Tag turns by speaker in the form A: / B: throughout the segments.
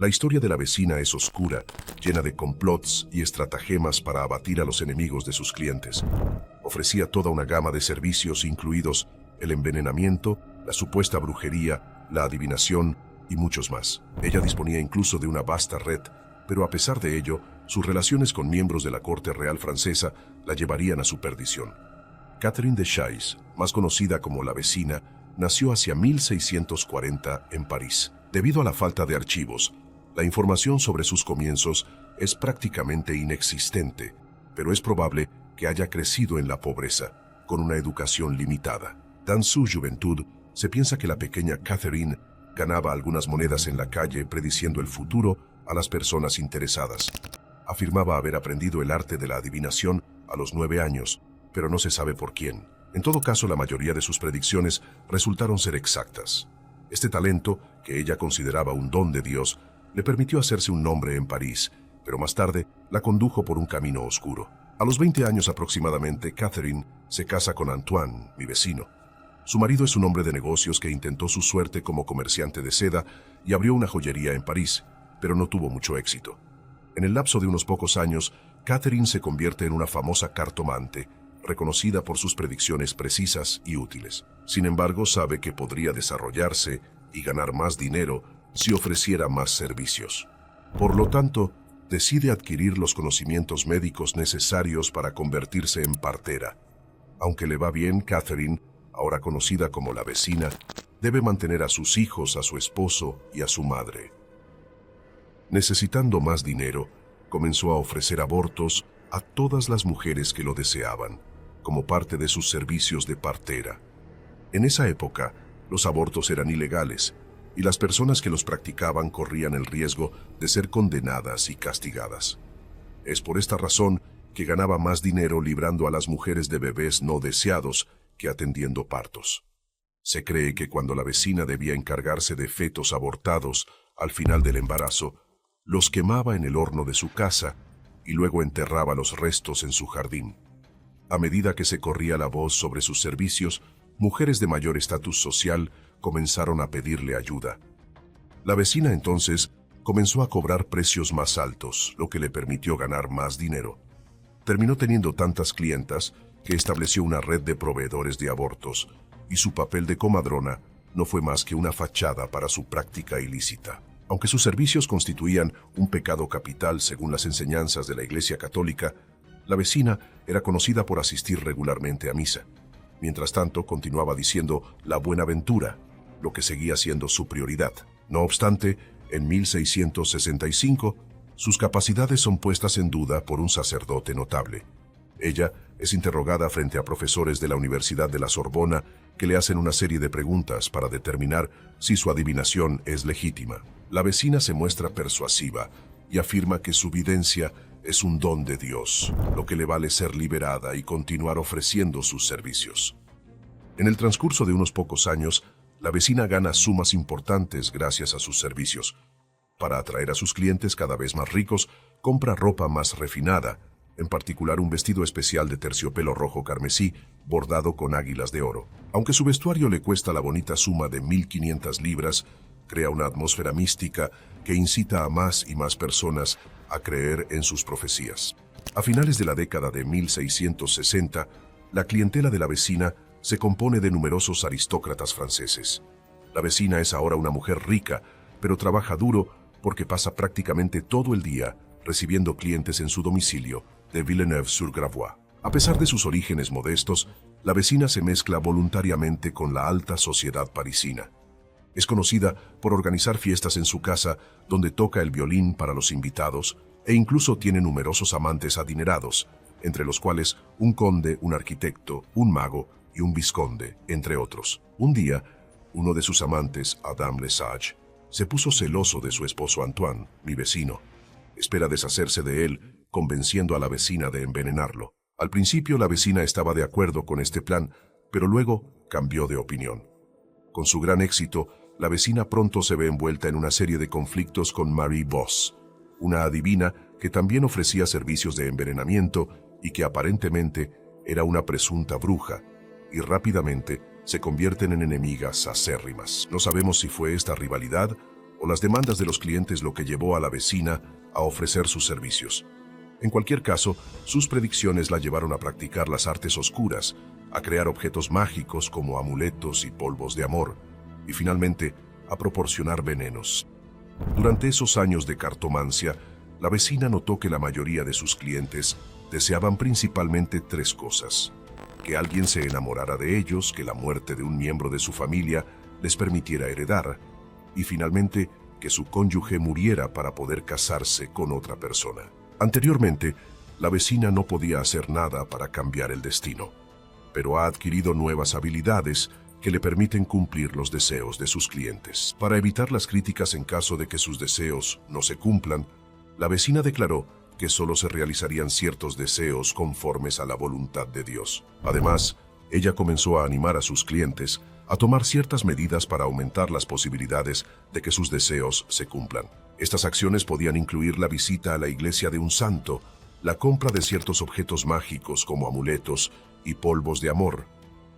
A: La historia de la vecina es oscura, llena de complots y estratagemas para abatir a los enemigos de sus clientes. Ofrecía toda una gama de servicios, incluidos el envenenamiento, la supuesta brujería, la adivinación y muchos más. Ella disponía incluso de una vasta red, pero a pesar de ello, sus relaciones con miembros de la corte real francesa la llevarían a su perdición. Catherine de Chailly, más conocida como la vecina, nació hacia 1640 en París. Debido a la falta de archivos, la información sobre sus comienzos es prácticamente inexistente, pero es probable que haya crecido en la pobreza, con una educación limitada. En su juventud, se piensa que la pequeña Catherine ganaba algunas monedas en la calle prediciendo el futuro a las personas interesadas. Afirmaba haber aprendido el arte de la adivinación a los 9 años, pero no se sabe por quién. En todo caso, la mayoría de sus predicciones resultaron ser exactas. Este talento, que ella consideraba un don de Dios, le permitió hacerse un nombre en París, pero más tarde la condujo por un camino oscuro. A los 20 años aproximadamente, Catherine se casa con Antoine, mi vecino. Su marido es un hombre de negocios que intentó su suerte como comerciante de seda y abrió una joyería en París, pero no tuvo mucho éxito. En el lapso de unos pocos años, Catherine se convierte en una famosa cartomante, reconocida por sus predicciones precisas y útiles. Sin embargo, sabe que podría desarrollarse y ganar más dinero si ofreciera más servicios. Por lo tanto, decide adquirir los conocimientos médicos necesarios para convertirse en partera. Aunque le va bien, Catherine, ahora conocida como la vecina, debe mantener a sus hijos, a su esposo y a su madre. Necesitando más dinero, comenzó a ofrecer abortos a todas las mujeres que lo deseaban, como parte de sus servicios de partera. En esa época, los abortos eran ilegales, y las personas que los practicaban corrían el riesgo de ser condenadas y castigadas. Es por esta razón que ganaba más dinero librando a las mujeres de bebés no deseados que atendiendo partos. Se cree que cuando la vecina debía encargarse de fetos abortados al final del embarazo, los quemaba en el horno de su casa y luego enterraba los restos en su jardín. A medida que se corría la voz sobre sus servicios, mujeres de mayor estatus social comenzaron a pedirle ayuda. La vecina entonces comenzó a cobrar precios más altos, lo que le permitió ganar más dinero. Terminó teniendo tantas clientas que estableció una red de proveedores de abortos, y su papel de comadrona no fue más que una fachada para su práctica ilícita. Aunque sus servicios constituían un pecado capital según las enseñanzas de la Iglesia Católica, la vecina era conocida por asistir regularmente a misa. Mientras tanto, continuaba diciendo la buenaventura, lo que seguía siendo su prioridad. No obstante, en 1665, sus capacidades son puestas en duda por un sacerdote notable. Ella es interrogada frente a profesores de la Universidad de la Sorbona que le hacen una serie de preguntas para determinar si su adivinación es legítima. La vecina se muestra persuasiva y afirma que su videncia es un don de Dios, lo que le vale ser liberada y continuar ofreciendo sus servicios. En el transcurso de unos pocos años, la vecina gana sumas importantes gracias a sus servicios. Para atraer a sus clientes cada vez más ricos, compra ropa más refinada, en particular un vestido especial de terciopelo rojo carmesí, bordado con águilas de oro. Aunque su vestuario le cuesta la bonita suma de 1.500 libras, crea una atmósfera mística que incita a más y más personas a creer en sus profecías. A finales de la década de 1660, la clientela de la vecina se compone de numerosos aristócratas franceses. La vecina es ahora una mujer rica, pero trabaja duro porque pasa prácticamente todo el día recibiendo clientes en su domicilio de Villeneuve-sur-Gravois. A pesar de sus orígenes modestos, la vecina se mezcla voluntariamente con la alta sociedad parisina. Es conocida por organizar fiestas en su casa donde toca el violín para los invitados e incluso tiene numerosos amantes adinerados, entre los cuales un conde, un arquitecto, un mago y un vizconde, entre otros. Un día, uno de sus amantes, Adam Lesage, se puso celoso de su esposo Antoine, mi vecino. Espera deshacerse de él, convenciendo a la vecina de envenenarlo. Al principio la vecina estaba de acuerdo con este plan, pero luego cambió de opinión. Con su gran éxito, la vecina pronto se ve envuelta en una serie de conflictos con Marie Bosse, una adivina que también ofrecía servicios de envenenamiento y que aparentemente era una presunta bruja, y rápidamente se convierten en enemigas acérrimas. No sabemos si fue esta rivalidad o las demandas de los clientes lo que llevó a la vecina a ofrecer sus servicios. En cualquier caso, sus predicciones la llevaron a practicar las artes oscuras, a crear objetos mágicos como amuletos y polvos de amor, y finalmente a proporcionar venenos. Durante esos años de cartomancia, la vecina notó que la mayoría de sus clientes deseaban principalmente tres cosas: que alguien se enamorara de ellos, que la muerte de un miembro de su familia les permitiera heredar, y finalmente que su cónyuge muriera para poder casarse con otra persona. Anteriormente, la vecina no podía hacer nada para cambiar el destino, pero ha adquirido nuevas habilidades que le permiten cumplir los deseos de sus clientes. Para evitar las críticas en caso de que sus deseos no se cumplan, la vecina declaró que solo se realizarían ciertos deseos conformes a la voluntad de Dios. Además, ella comenzó a animar a sus clientes a tomar ciertas medidas para aumentar las posibilidades de que sus deseos se cumplan. Estas acciones podían incluir la visita a la iglesia de un santo, la compra de ciertos objetos mágicos como amuletos y polvos de amor,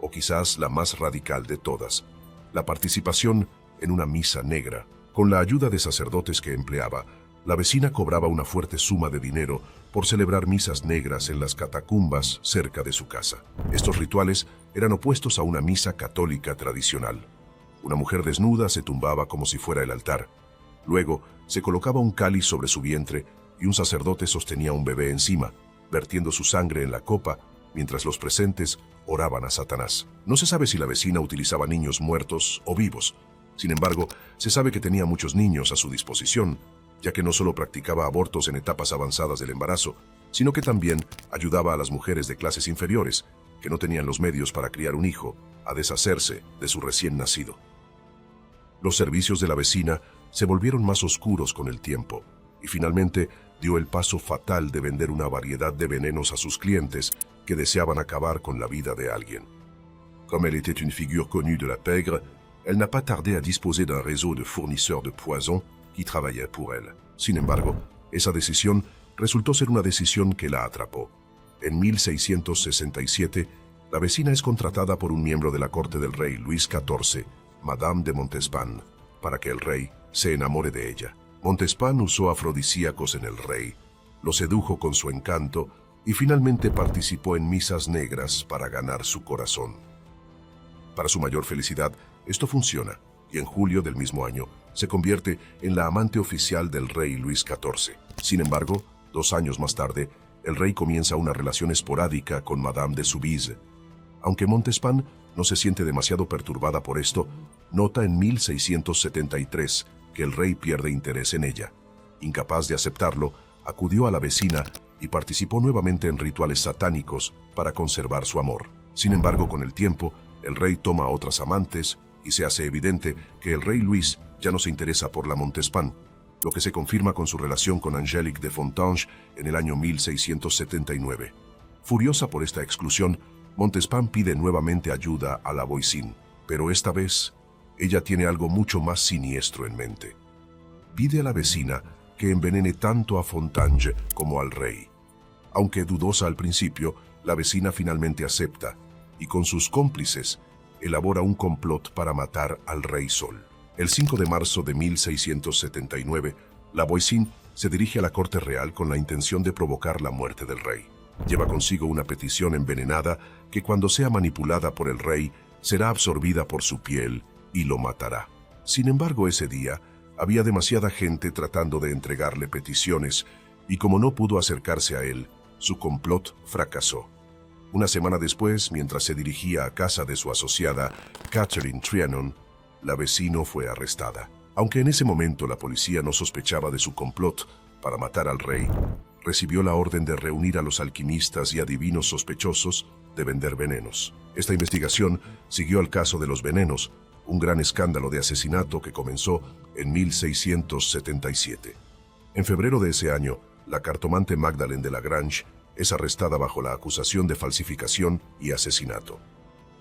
A: o quizás la más radical de todas, la participación en una misa negra. Con la ayuda de sacerdotes que empleaba, la vecina cobraba una fuerte suma de dinero por celebrar misas negras en las catacumbas cerca de su casa. Estos rituales eran opuestos a una misa católica tradicional. Una mujer desnuda se tumbaba como si fuera el altar. Luego, se colocaba un cáliz sobre su vientre y un sacerdote sostenía un bebé encima, vertiendo su sangre en la copa, mientras los presentes oraban a Satanás. No se sabe si la vecina utilizaba niños muertos o vivos. Sin embargo, se sabe que tenía muchos niños a su disposición, ya que no solo practicaba abortos en etapas avanzadas del embarazo, sino que también ayudaba a las mujeres de clases inferiores, que no tenían los medios para criar un hijo, a deshacerse de su recién nacido. Los servicios de la vecina se volvieron más oscuros con el tiempo, y finalmente dio el paso fatal de vender una variedad de venenos a sus clientes que deseaban acabar con la vida de alguien. Comme elle était une figure connue de la pègre, elle n'a pas tardé à disposer d'un réseau de fournisseurs de poison qui trabajaba por él. Sin embargo, esa decisión resultó ser una decisión que la atrapó. En 1667, la vecina es contratada por un miembro de la corte del rey Luis XIV, Madame de Montespan, para que el rey se enamore de ella. Montespan usó afrodisíacos en el rey, lo sedujo con su encanto y finalmente participó en misas negras para ganar su corazón. Para su mayor felicidad, esto funciona, y en julio del mismo año se convierte en la amante oficial del rey Luis XIV. Sin embargo, 2 años más tarde, el rey comienza una relación esporádica con Madame de Soubise. Aunque Montespan no se siente demasiado perturbada por esto, nota en 1673 que el rey pierde interés en ella. Incapaz de aceptarlo, acudió a la vecina y participó nuevamente en rituales satánicos para conservar su amor. Sin embargo, con el tiempo, el rey toma a otras amantes y se hace evidente que el rey Luis ya no se interesa por la Montespan, lo que se confirma con su relación con Angélique de Fontanges en el año 1679. Furiosa por esta exclusión, Montespan pide nuevamente ayuda a la Voisin, pero esta vez ella tiene algo mucho más siniestro en mente. Pide a la vecina que envenene tanto a Fontanges como al rey. Aunque dudosa al principio, la vecina finalmente acepta y con sus cómplices elabora un complot para matar al rey Sol. El 5 de marzo de 1679, la Voisin se dirige a la corte real con la intención de provocar la muerte del rey. Lleva consigo una petición envenenada que cuando sea manipulada por el rey será absorbida por su piel y lo matará. Sin embargo, ese día había demasiada gente tratando de entregarle peticiones y como no pudo acercarse a él, su complot fracasó. Una semana después, mientras se dirigía a casa de su asociada, Catherine Trianon, la vecina fue arrestada. Aunque en ese momento la policía no sospechaba de su complot para matar al rey, recibió la orden de reunir a los alquimistas y adivinos sospechosos de vender venenos. Esta investigación siguió al caso de los venenos, un gran escándalo de asesinato que comenzó en 1677. En febrero de ese año, la cartomante Magdalene de Lagrange es arrestada bajo la acusación de falsificación y asesinato.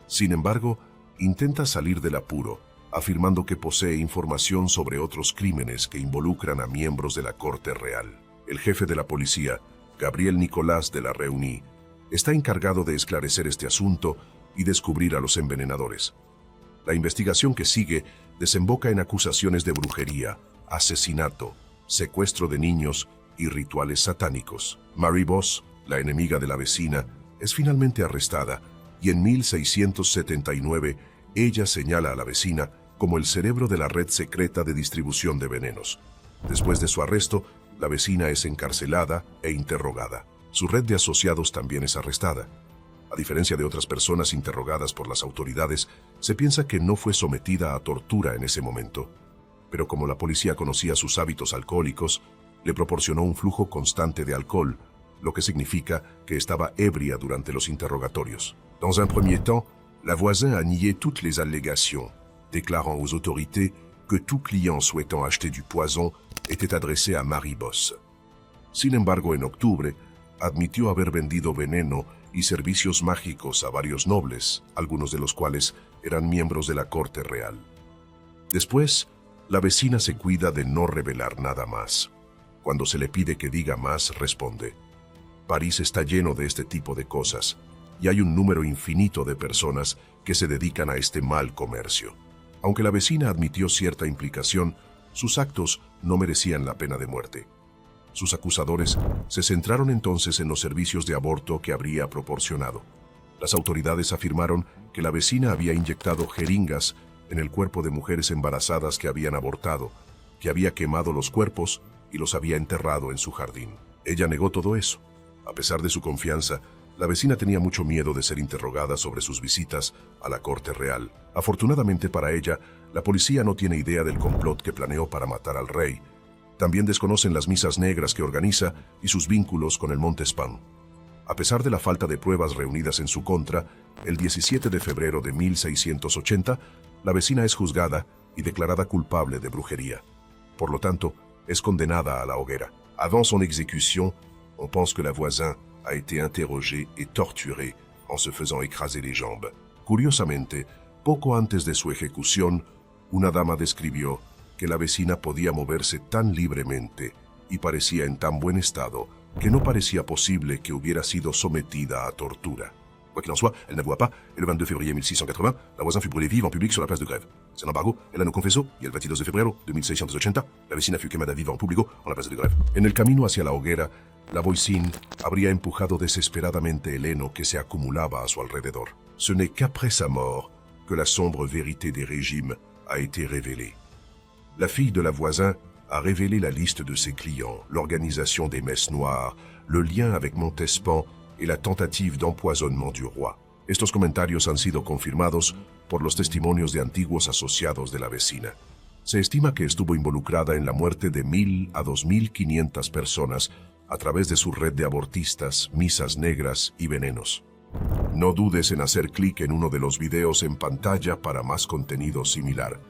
A: Sin embargo, intenta salir del apuro, afirmando que posee información sobre otros crímenes que involucran a miembros de la corte real. El jefe de la policía, Gabriel Nicolás de la Reunie, está encargado de esclarecer este asunto y descubrir a los envenenadores. La investigación que sigue desemboca en acusaciones de brujería, asesinato, secuestro de niños y rituales satánicos. Marie Bosse, la enemiga de la vecina, es finalmente arrestada y en 1679 ella señala a la vecina como el cerebro de la red secreta de distribución de venenos. Después de su arresto, la vecina es encarcelada e interrogada. Su red de asociados también es arrestada. A diferencia de otras personas interrogadas por las autoridades, se piensa que no fue sometida a tortura en ese momento. Pero como la policía conocía sus hábitos alcohólicos, le proporcionó un flujo constante de alcohol, lo que significa que estaba ebria durante los interrogatorios. Dans un premier temps, la voisin a nié toutes les allégations, déclarant aux autorités que tout client souhaitant acheter du poison était adressé à Marie Bosse. Sin embargo, en octubre, admitió haber vendido veneno y servicios mágicos a varios nobles, algunos de los cuales eran miembros de la corte real. Después, la vecina se cuida de no revelar nada más. Cuando se le pide que diga más, responde: París está lleno de este tipo de cosas, y hay un número infinito de personas que se dedican a este mal comercio. Aunque la vecina admitió cierta implicación, sus actos no merecían la pena de muerte. Sus acusadores se centraron entonces en los servicios de aborto que habría proporcionado. Las autoridades afirmaron que la vecina había inyectado jeringas en el cuerpo de mujeres embarazadas que habían abortado, que había quemado los cuerpos y los había enterrado en su jardín. Ella negó todo eso. A pesar de su confianza, la vecina tenía mucho miedo de ser interrogada sobre sus visitas a la corte real. Afortunadamente para ella, la policía no tiene idea del complot que planeó para matar al rey. También desconocen las misas negras que organiza y sus vínculos con el Montespan. A pesar de la falta de pruebas reunidas en su contra, el 17 de febrero de 1680, la vecina es juzgada y declarada culpable de brujería. Por lo tanto, es condenada a la hoguera. Avant son exécution, on pense que la voisin a été interrogée et torturée en se faisant écraser les jambes. Curiosamente, poco antes de su ejecución, una dama describió que la vecina podía moverse tan libremente y parecía en tan buen estado que no parecía posible que hubiera sido sometida a tortura. Quoi qu'il en soit, elle n'avoua pas, et le 22 février 1680, la voisin fut brûlée vive en public sur la place de Grève. Sin embargo, ella no confesó, y el 22 de febrero de 1680, la vecina fut quemada viva en público en la place de Grève. En el camino hacia la hoguera, la voisine habría empujado desesperadamente el heno que se acumulaba a su alrededor. Ce n'est qu'après sa mort que la sombre vérité des régimes a été révélée. La fille de la voisin a révélé la liste de ses clients, l'organisation des messes noires, le lien avec Montespan et la tentative d'empoisonnement du roi. Estos comentarios han sido confirmados por los testimonios de antiguos asociados de la vecina. Se estima que estuvo involucrada en la muerte de 1,000 a 2,500 personas a través de su red de abortistas, misas negras y venenos. No dudes en hacer clic en uno de los videos en pantalla para más contenido similar.